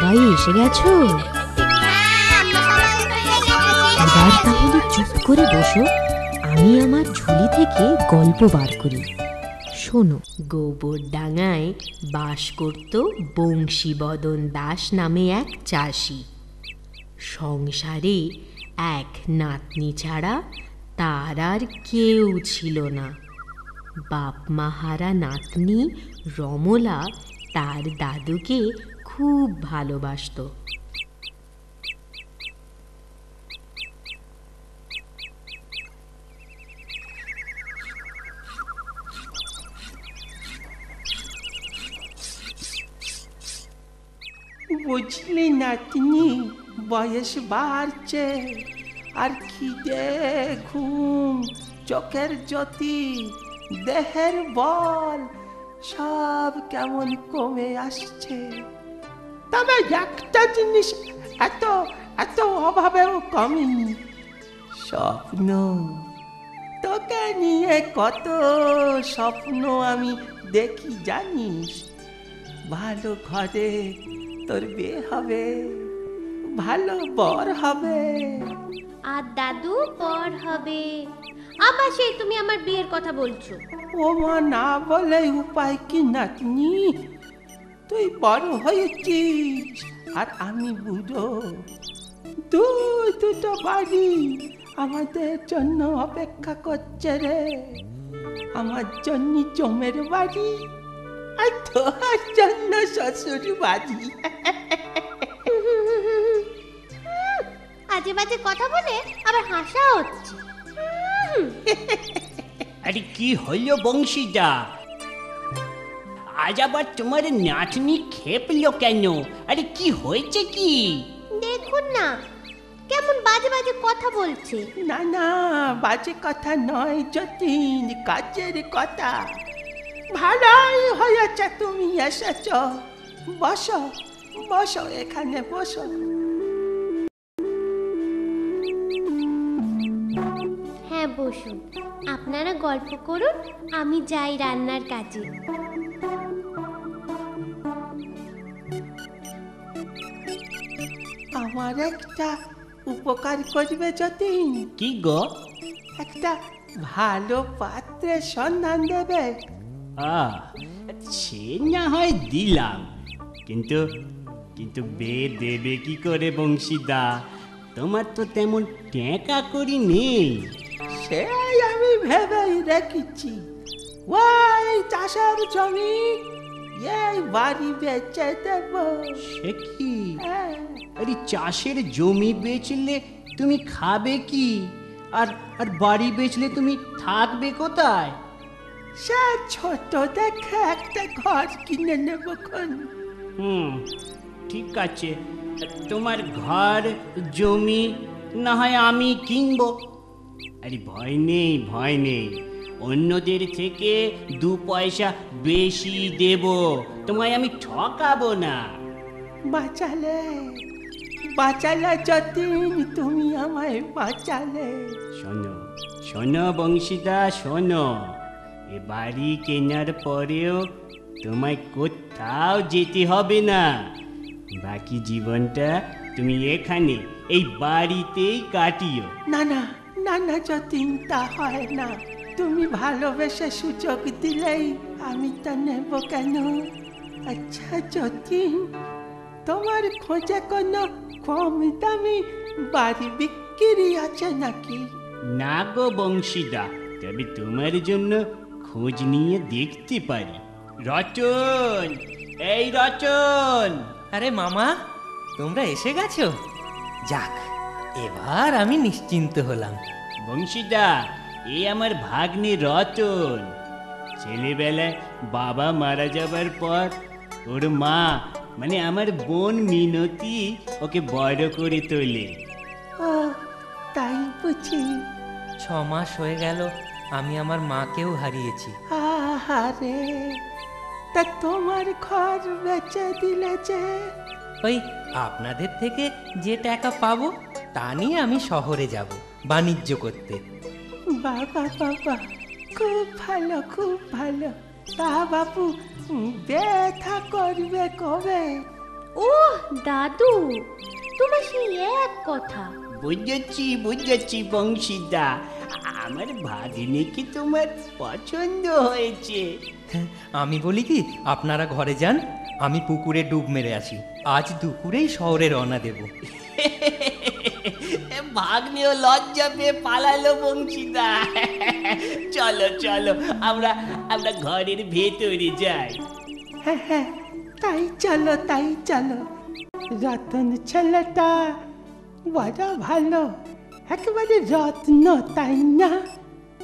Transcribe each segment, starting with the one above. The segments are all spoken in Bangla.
সবাই এসে গেছো? এবার তাহলে চুপ করে বসো, আমি আমার ঝুলি থেকে গল্প বার করি। শোনো, গোবরডাঙ্গায় বাস করত বংশীবদন দাস নামে এক চাষি। সংসারে এক নাতনি ছাড়া তার আর কেউ ছিল না। বাপ মাহারা নাতনি রমলা তার দাদুকে খুব ভালোবাসত। বুঝলি নাতনি, বয়স বাড়ছে, আর খিদে, ঘুম, চোখের জ্যোতি, দেহের বল সব কেমন কমে আসছে। তবে একটা জিনিস এত এত অভাবেও কমেনি, স্বপ্ন। তোকে নিয়ে কত স্বপ্ন আমি দেখি জানিস। ভালো ঘরে তোর বিয়ে হবে, ভালো বর হবে, আর দাদু বর হবে। আবার সেই তুমি আমার বিয়ের কথা বলছো। ও মা, না বলে উপায় কি নাতনি? তুই বড় হয়েছিস আর আমি বুড়ো। দুটো বাড়ি আমাদের জন্য অপেক্ষা করছে রে। আমার জন্য জমের বাড়ি, আর তোর জন্য শ্বশুর বাড়ি। আজে বাজে কথা বলে আবার হাসা হচ্ছে। আরে কি হলো বংশীদা, আজ আবার তোমার নাতনি খেপলো কেন? আরে কি হয়েছে কি? দেখুন না কেমন বাজে বাজে কথা বলছে। না না, বাজে কথা নয় যতীন, কাজের কথা। ভালোই হয়েছে তুমি এসেছ। বসো বসো, এখানে বসো। হ্যাঁ বসুন, আপনারা গল্প করুন, আমি যাই রান্নার কাজে। আমার একটা উপকার করবে যতীন। কি গো? একটা ভালো পাত্রের সন্ধান দেবে। সে না হয় দিলাম, কিন্তু কিন্তু বিয়ে দেবে কি করে বংশীদা? তোমার তো তেমন টেকা করি নেই। সেই আমি ভেবেই রেখেছি, ওই চাষের জমি এই বাড়ি বেচে দেব। সে কি? হ্যাঁ। আরে চাষের জমি বেচলে তুমি খাবে কি? আর আর বাড়ি বেচলে তুমি থাকবে কোথায়? সে ছোট দেখে একটা ঘর কিনে নেব খন। ঠিক আছে, তোমার ঘর জমি না হয় আমি কিনবো। আরে ভয় নেই ভয় নেই, অন্যদের থেকে 2 পয়সা বেশি দেব, তোমায় আমি ঠকাবো না। বাঁচালে বাঁচালে যতীন, তুমি আমায় বাঁচালে। শোনো শোনো বংশীদা শোনো, এ বাড়ি কেনার পরেও তোমায় কোথাও যেতে হবে না। বাকি জীবনটা তুমি এখানে এই বাড়িতেই কাটিও। না না না না যতীন, তা হয় না। তুমি ভালোবেসে সুযোগ দিলেই আমি তা নেব কেন? আচ্ছা যতীন, তোমার খোঁজে কোনো কম দামি বাড়ি বিক্রি আছে নাকি? না গো বংশীদা, তবে তোমার জন্য খোঁজ নিয়ে দেখতে পারি। রতন, এই রতন! আরে মামা, তোমরা এসে গেছো? যাক, এবার আমি নিশ্চিন্ত হলাম। বংশীদা, এ আমার ভাগ্নে রতন। ছেলেবেলায় বাবা মারা যাবার পর ওর মা মানে আমার বোন মিনতি ওকে বড় করে তোলে। ও তাই বুঝি? 6 মাস হয়ে গেল আমি আমার মাকেও হারিয়েছি। আহারে, তা তোমার ঘর বেচে দিলে যে? ওই আপনাদের থেকে যে টাকা পাবো তা নিয়ে আমি শহরে যাব বাণিজ্য করতে। বাবা বাবা, খুব ভালো খুব ভালো। তা বাবু ব্যথা করবে কবে? ও দাদু, তোমার সেই এক কথা। বুঝেছি বংশীদা, আমার ভাগ্নিকে তোমার পছন্দ হয়েছে। আমি বলি কি, আপনারা ঘরে যান, আমি পুকুরে ডুব মেরে আসি। আজ দুপুরেই শহরে রওনা দেব। ভাগ্নেও লজ্জা পেয়ে পালালো বংশীদা। চলো চলো, আমরা ঘরের ভেতরে যাই। হ্যাঁ হ্যাঁ, তাই চলো। রতন ছেলেটা বড় ভালো, একেবারে রত্ন, তাই না?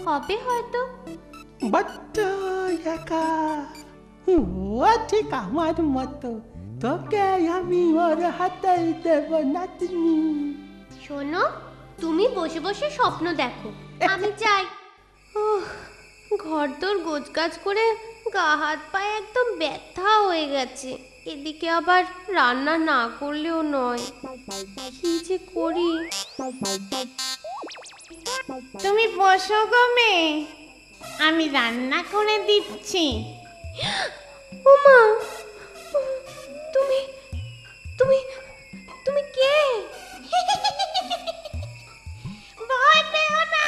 হবে হয়তো। বড্ড একা, ও ঠিক আমার মতো। তোকে আমি ওর হাতে দেব নাতনি। শোনো, তুমি বসে বসে স্বপ্ন দেখো, আমি যাই। ঘরদোর গোছগাছ করে গা হাত পায়ে একদম ব্যথা হয়ে গেছে। এদিকে আবার রান্না না করলেও নয়, কি যে করি। তুমি বসো গো মেয়ে, আমি রান্না করে দিচ্ছি। ওমা, তুমি তুমি তুমি কে? ভয় পেও না,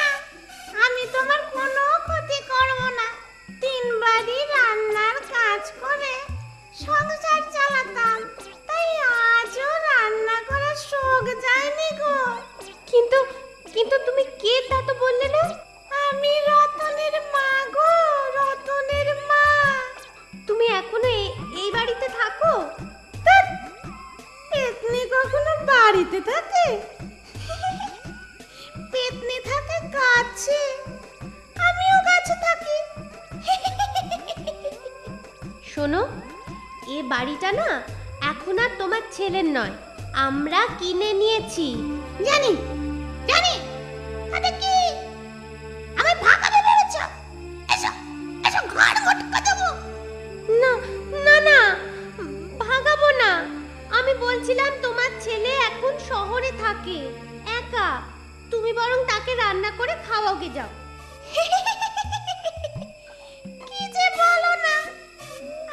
আমি তোমার কোনো ক্ষতি করব না। 3 বাড়ি রান্নার কাজ করে সংসার চালাতাম, তাই আজও রান্না করার শখ যায়নি গো। কিন্তু কিন্তু তুমি কে তা তো বললে না? আমি রতনের মা গো, রতনের মা। তুমি এখনো এই বাড়িতে থাকো? ধ্যাৎ, পেতনি কখনো বাড়িতে থাকে? পেতনি থাকে গাছে, আমিও গাছে থাকি। শোনো, এ বাড়িটা না এখন আর তোমার ছেলের নয়, আমরা কিনে নিয়েছি। জানি জানি, তাতে কি আমি ভাগাবে ভেবেছ? এসো এসো, ঘর ঘটকা দেবো। না না না, ভাগাবো না। আমি বলছিলাম তোমার ছেলে এখন শহরে থাকে একা, তুমি বরং তাকে রান্না করে খাওয়াকে যাও। কি যে বলো না,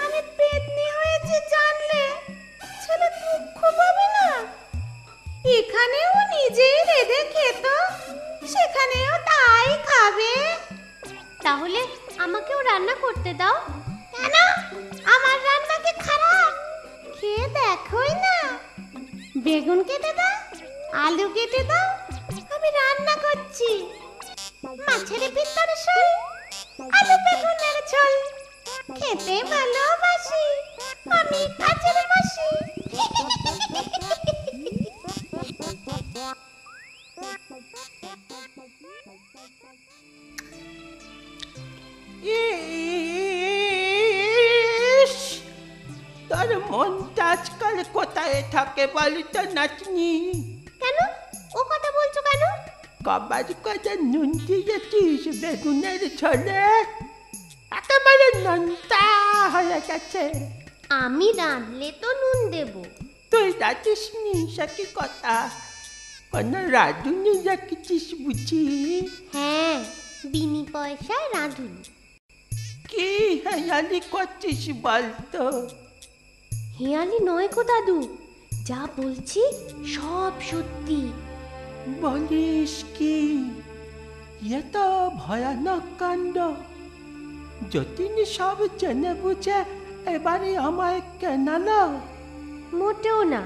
আমি পেতনি হয়েছে জানলে ছেলে দুঃখ পাবে না? এখানেও নিজেই রেঁধে খেত, সেখানেও তাই খাবে। তাহলে আমাকেও রান্না করতে দাও। কেন? আমার রান্না কি খারাপ? খেয়ে দেখোই না। বেগুন কেটে দাও, আলু কেটে দাও, আমি রান্না করছি। মাছের ভিতরে ঝোল, আলু বেগুনের ঝোল, খেতে ভালোবাসি আমি কাজের মাসি। ইস, তোর মনটা আজকাল কোথায় থাকে বলি তো নাতনি? কেন ও কথা বলছো কেন? কবার কথা নুন দিয়েছিস বেগুনের ঝোলে, একেবারে নোনতা হয়ে গেছে। আমি রাঁধলে তো নুন দেব। তুই রাখিস নি, সে কি কথা? কোনো রাঁধুনি রাখিছিস বুঝি? হ্যাঁ, বিনি পয়সায় রাঁধুনি। কি হেয়ালি করছিস বলতো? হেয়ালি নয় গো দাদু, যা বলছি সব সত্যি। বলিস কি? এ তো ভয়ানক কাণ্ড। যতীন সব জেনে বুঝে এবারে আমায় কেনালো। মোটেও না,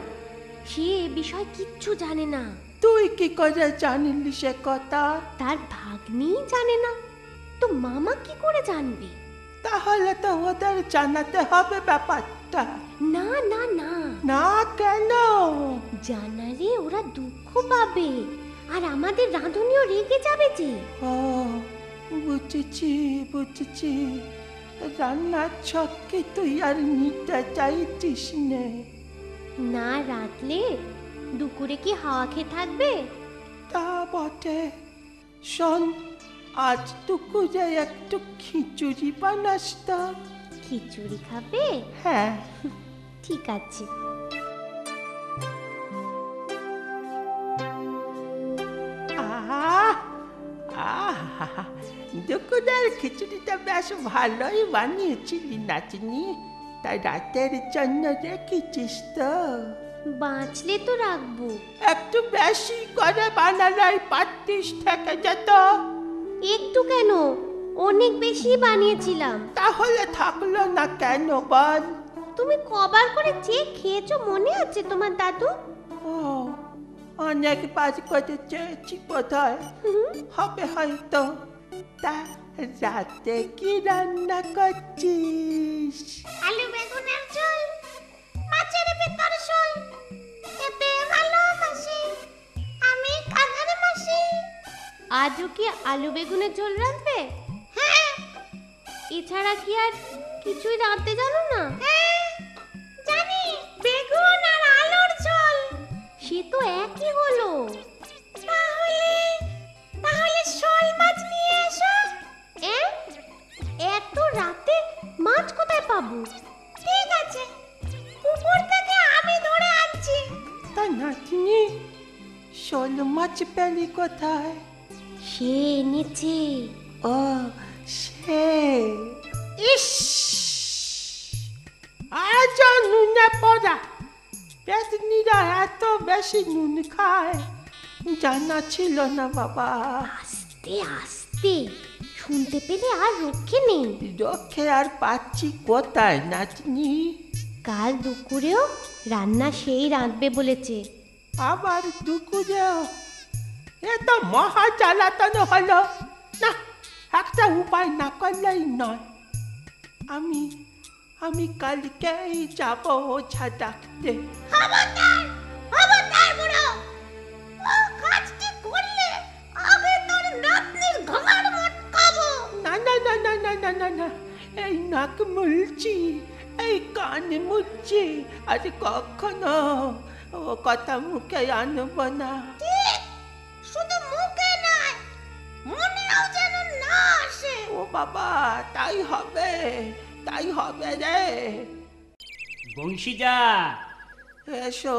সে এ বিষয় কিচ্ছু জানে না। তুই কি করে জানিলি সে কথা? তার ভাগ্নি জানে না তো মামা কি করে জানবে? তাহলে তো ওদের জানাতে হবে ব্যাপারটা। না না না, না কেন? জানালে ওরা দুঃখ পাবে, আর আমাদের রাঁধুনিও রেগে যাবে যে। ও বুঝেছি। রান্নার ছককে তুই আর নিতে চাইছিস নে। না রাঁধলে দুপুরে কি হাওয়া খেয়ে থাকবে? তা বটে। শোন, আজ দুপুরে একটু খিচুড়ি বানাস তো। খিচুড়ি খাবে? হ্যাঁ। ঠিক আছে। দুপুরের খিচুড়িটা বেশ ভালোই বানিয়েছিলি নাতনি। তাই রাতের জন্য রেখেছিস তো? বাঁচলে তো রাখবো। একটু বেশি করে বানালাই পাত্রিস থেকে যেত। একটু কেন, অনেক বেশি বানিয়েছিলাম। তাহলে থাকলো না কেন বল? তুমি কবার করে চেয়ে খেয়েছো মনে আছে তোমার দাদু? ও, অনেক বাজ করে চেয়েছি বোধহয়, হবে হয়তো। তা রাতে কি রান্না করছিস? আলু বেগুনের ঝোল, মাছের ভেতর ঝোল, খেতে ভালোবাসি আমি কাঁধার মাসি। আজও কি আলু বেগুনের ঝোল রাঁধবে? হ্যাঁ এছাড়া কি আর কিছুই রাঁধতে জানো না? হ্যাঁ জানি, বেগুন আর আলুর ঝোল। সে তো একই হলো। তাহলে তাহলে শোল মাছ নিয়ে এসো। এত রাতে মাছ কোথায় পাবো? ঠিক আছে, উপর থেকে আমি ধরে আনছি। তা নাতনি, শোল মাছ পেলি কোথায়? সে এনেছে। ও, সে। ইস, আজ নুনে পড়া। পেতনিরা এত বেশি নুন খায়, জানা ছিল না বাবা। আস্তে আস্তে, শুনতে পেলে আর রক্ষে নেই। রক্ষে আর পাচ্ছি কোথায় নাতনি? কাল দুপুরেও রান্না সেই রাঁধবে বলেছে। আবার দুপুরেও? এ তো মহা জ্বালাতন হলো না। একটা উপায় না করলেই নয়। আমি কালকেই যাব ওঝা ডাকতে। খবরদার, খবরদার বুড়ো, ও কাজটি করলে আগে তোর নাতনির ঘাড় মটকাবো। না না না না না না না না, এই নাক মুলছি, এই কান মুলছি, আর কখনো ও কথা মুখে আনব না। ঠিক, শুধু মুখে নয়, মনেও যেন না আসে। ও বাবা, তাই হবে রে। বংশীদা, এসো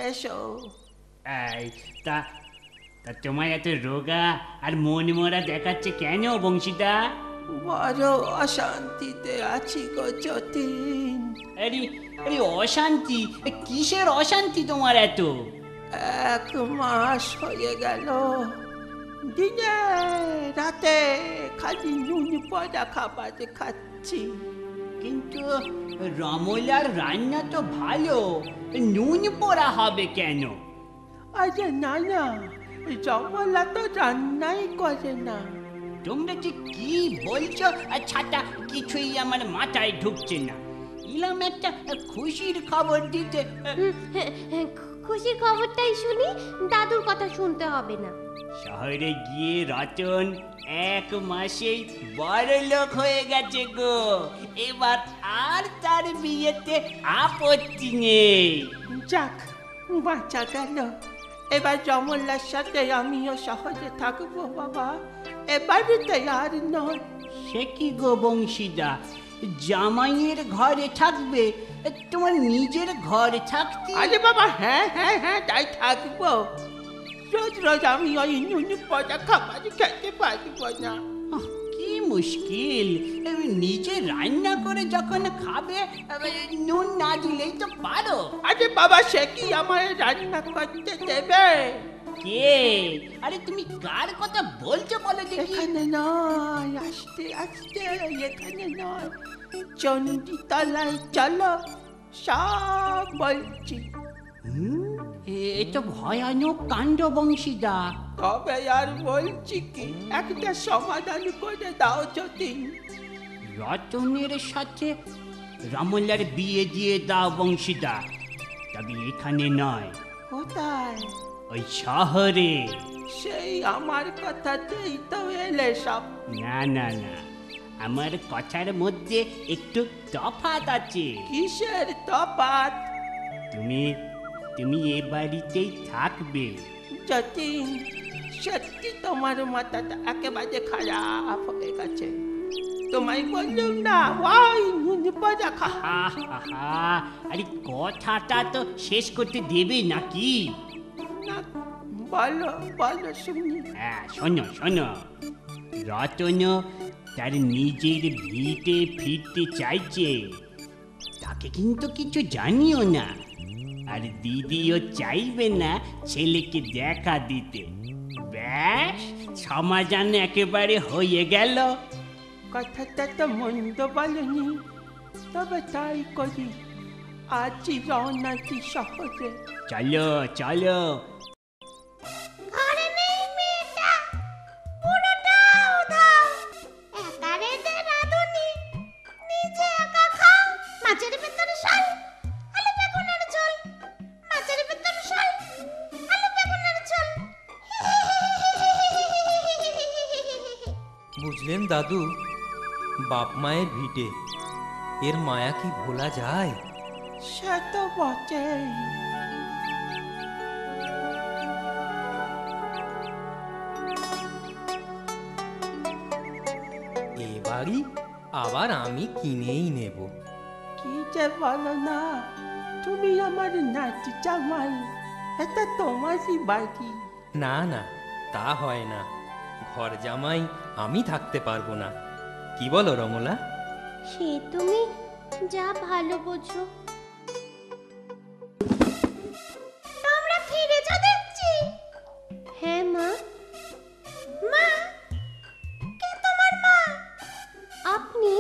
এসো। এই, তা তা তোমায় এত রোগা আর মন মরা দেখাচ্ছে কেন বংশীদা? বড় অশান্তিতে আছি গো যতীন। আরে আরে, অশান্তি? কিসের অশান্তি তোমার এত? 1 মাস হয়ে গেল, দিনে রাতে খালি নুন পড়া খাবার খাচ্ছি। কিন্তু রমলার রান্না তো ভালো, নুন পোড়া হবে কেন? আরে না না, জমলা তো রান্নাই করে না। তোমরা যে কি বলছো ছাতা, কিছুই আমার মাথায় ঢুকছে না। ইলাম একটা খুশির খবর দিতে। খুশির খবরটাই শুনি, দাদুর কথা শুনতে হবে না। শহরে গিয়ে রতন 1 মাসেই বড় লোক হয়ে গেছে গো। এবার আর তার বিয়েতে আপত্তি নেই। যাক, বাঁচা গেল। এবার জমলার সাথে আমিও সহজে থাকবো বাবা। এবারেতে আর নয়। সে কি গো বংশীদা, জামাইয়ের ঘরে থাকবে, তোমার নিজের ঘরে থাকতে? আরে বাবা, হ্যাঁ হ্যাঁ হ্যাঁ, তাই থাকবো। রোজ রোজ আমি ওই নুন পচা খাবার খেতে পারবো না। কি মুশকিল, নিজে রান্না করে যখন খাবে, নুন না দিলেই তো পারো। আরে বাবা, সে কি আমার রান্না করতে দেবে? কে? আরে তুমি কার কথা বলছো বলো দেখি? এখানে নয়, আস্তে আস্তে, এখানে নয়, চণ্ডীতলায় চলো, সব বলছি। এ তো ভয়ানক কাণ্ড বংশীদা। তবে আর বলছি কি, একটা সমাধান করে দাও যতীন। রতনের সাথে রমলার বিয়ে দিয়ে দাও বংশীদা, তবে এখানে নয়, কোথায়? ওই শহরে। সেই আমার কথাতেই তো এলে সব। না না না, আমার কথার মধ্যে একটু তফাৎ আছে। কিসের তফাৎ? তুমি তুমি এ বাড়িতেই থাকবে। যতীন, সত্যি তোমার মাথাটা একেবারে খারাপ হয়ে গেছে। তোমায় বললুম না, ওই নুন পচা খা। আহা, আরে কথাটা তো শেষ করতে দেবে নাকি? না, বলো বলো শুনি। হ্যাঁ, শোনো শোনো, রতন তার নিজের ভিটে ফিরতে চাইছে। তাকে কিন্তু কিছু জানিও না। আর দিদিও চাইবে না ছেলেকে দেখা দিতে। ব্যাস, সমাধান একেবারে হয়ে গেল। কথাটা তো মন্দ বলনি, তবে তাই করি। আজই রওনা দি শহরে। চলো চলো। ঘরে নেই মেয়েটা, পুরোটা উধাও। একা রেঁধে রাঁধুনি, নিজে একা খাও। মাছের ভেতরে শাল, আলু বেগুনের ঝোল। মাছের ভেতরে শাল, আলু বেগুনের ঝোল। বুঝলেন দাদু, বাপ মায়ের ভিটে, এর মায়া কি ভোলা যায়? সে তো বটেই। এ বাড়ি আবার আমি কিনেই নেব। কি যে বলো না, তুমি আমার নাতি জামাই, এটা তোমারই বাড়ি। না না, তা হয় না। ঘর জামাই আমি থাকতে পারবো না। কি বলো রমলা? সে তুমি যা ভালো বোঝো। তোমরা ফিরেছো দেখছি। হ্যাঁ মা। মা, কে তোমার মা? আপনি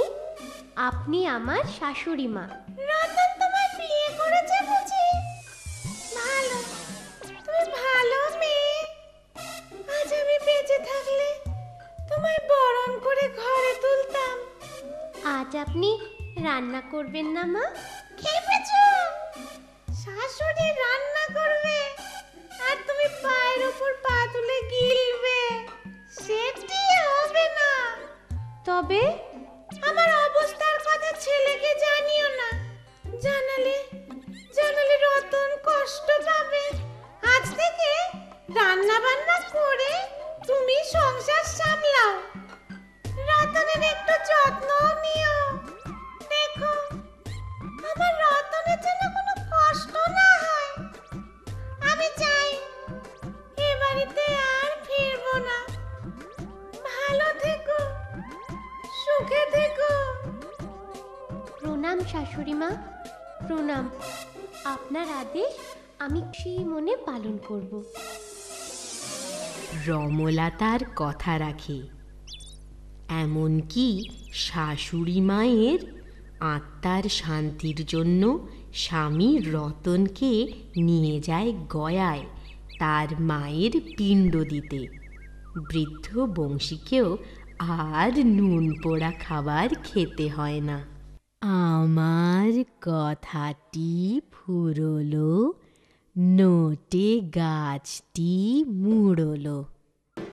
আপনি আমার শাশুড়ি মা। রতন তোমায় বিয়ে করেছে বুঝি? ভালো, তুমি ভালো মেয়ে। আজ আমি বেঁচে থাকলে তোমায় বরণ করে ঘরে তুলতাম। আজ আপনি রান্না করবেন না মা? খেপেছো? শাশুড়ি রান্না করবে আর তুমি পায়ের উপর পা তুলে গিলবে, সেটি হবে না। তবে আমার অবস্থার কথা ছেলেকে জানিও না। জানালে রতন কষ্ট পাবে। আজ থেকে রান্না বান্না করে তুমি সংসার সামলাও। রতনের একটু যত্ন নিও। দেখো, আমার রতনের যেন কোনো কষ্ট না হয়। আমি চাই এ বাড়িতে আর ফিরবো না। ভালো থেকো, সুখে থেকো। প্রণাম শাশুড়ি মা, প্রণাম। আপনার আদেশ আমি সেই মনে পালন করব। রমলা তার কথা রাখে। এমনকি শাশুড়ি মায়ের আত্মার শান্তির জন্য স্বামী রতনকে নিয়ে যায় গয়ায় তার মায়ের পিণ্ড দিতে। বৃদ্ধ বংশীকেও আর নুন পোড়া খাবার খেতে হয় না। আমার কথাটি ফুরলো, নোটে গাছটি মুড়লো।